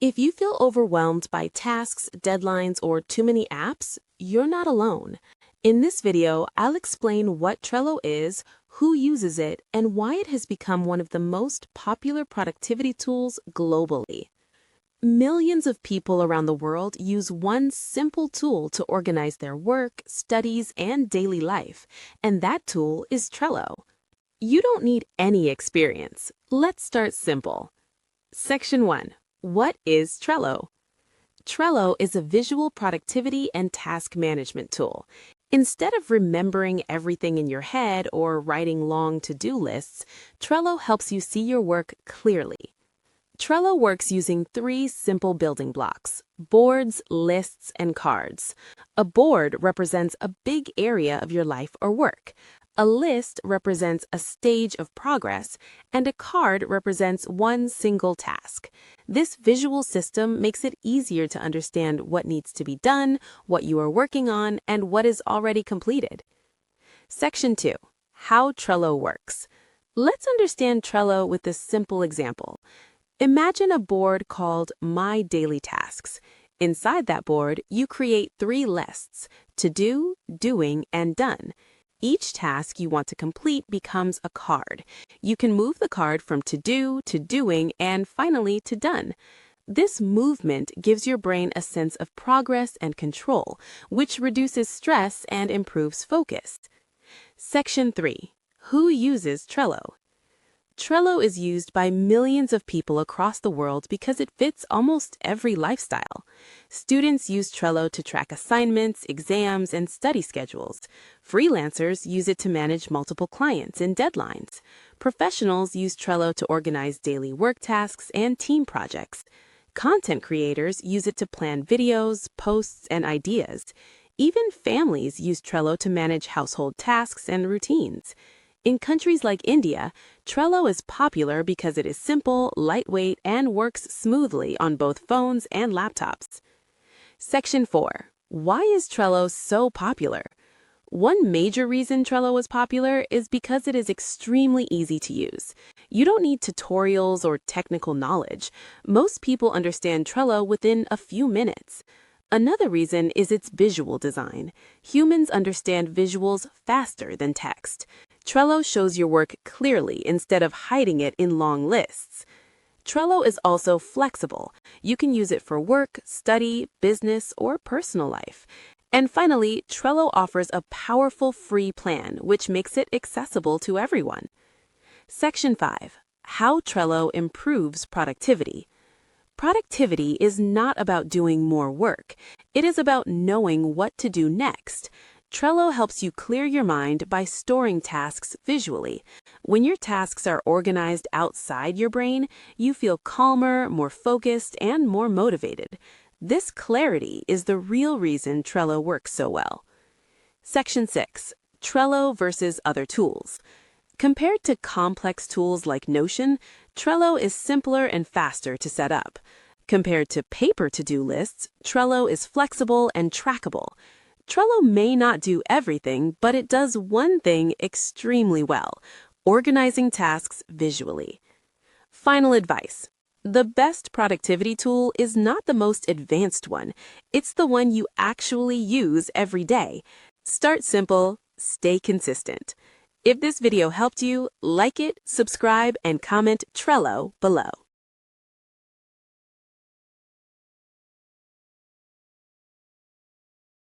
If you feel overwhelmed by tasks, deadlines, or too many apps, you're not alone. In this video, I'll explain what Trello is, who uses it, and why it has become one of the most popular productivity tools globally. Millions of people around the world use one simple tool to organize their work, studies, and daily life, and that tool is Trello. You don't need any experience. Let's start simple. Section 1. What is Trello? Trello is a visual productivity and task management tool. Instead of remembering everything in your head or writing long to-do lists, Trello helps you see your work clearly. Trello works using 3 simple building blocks: boards, lists, and cards. A board represents a big area of your life or work. A list represents a stage of progress, and a card represents one single task. This visual system makes it easier to understand what needs to be done, what you are working on, and what is already completed. Section 2. How Trello works. Let's understand Trello with this simple example. Imagine a board called My Daily Tasks. Inside that board, you create 3 lists: to do, doing, and done. Each task you want to complete becomes a card. You can move the card from to do to doing and finally to done. This movement gives your brain a sense of progress and control, which reduces stress and improves focus. Section 3. Who uses Trello? Trello is used by millions of people across the world because it fits almost every lifestyle. Students use Trello to track assignments, exams, and study schedules. Freelancers use it to manage multiple clients and deadlines. Professionals use Trello to organize daily work tasks and team projects. Content creators use it to plan videos, posts, and ideas. Even families use Trello to manage household tasks and routines. In countries like India, Trello is popular because it is simple, lightweight, and works smoothly on both phones and laptops. Section 4. Why is Trello so popular? One major reason Trello is popular is because it is extremely easy to use. You don't need tutorials or technical knowledge. Most people understand Trello within a few minutes. Another reason is its visual design. Humans understand visuals faster than text. Trello shows your work clearly instead of hiding it in long lists. Trello is also flexible. You can use it for work, study, business, or personal life. And finally, Trello offers a powerful free plan, which makes it accessible to everyone. Section 5. How Trello improves productivity. Productivity is not about doing more work. It is about knowing what to do next. Trello helps you clear your mind by storing tasks visually. When your tasks are organized outside your brain, you feel calmer, more focused, and more motivated. This clarity is the real reason Trello works so well. Section 6. Trello versus other tools. Compared to complex tools like Notion, Trello is simpler and faster to set up. Compared to paper to-do lists, Trello is flexible and trackable. Trello may not do everything, but it does one thing extremely well: organizing tasks visually. Final advice. The best productivity tool is not the most advanced one. It's the one you actually use every day. Start simple, stay consistent. If this video helped you, like it, subscribe, and comment Trello below.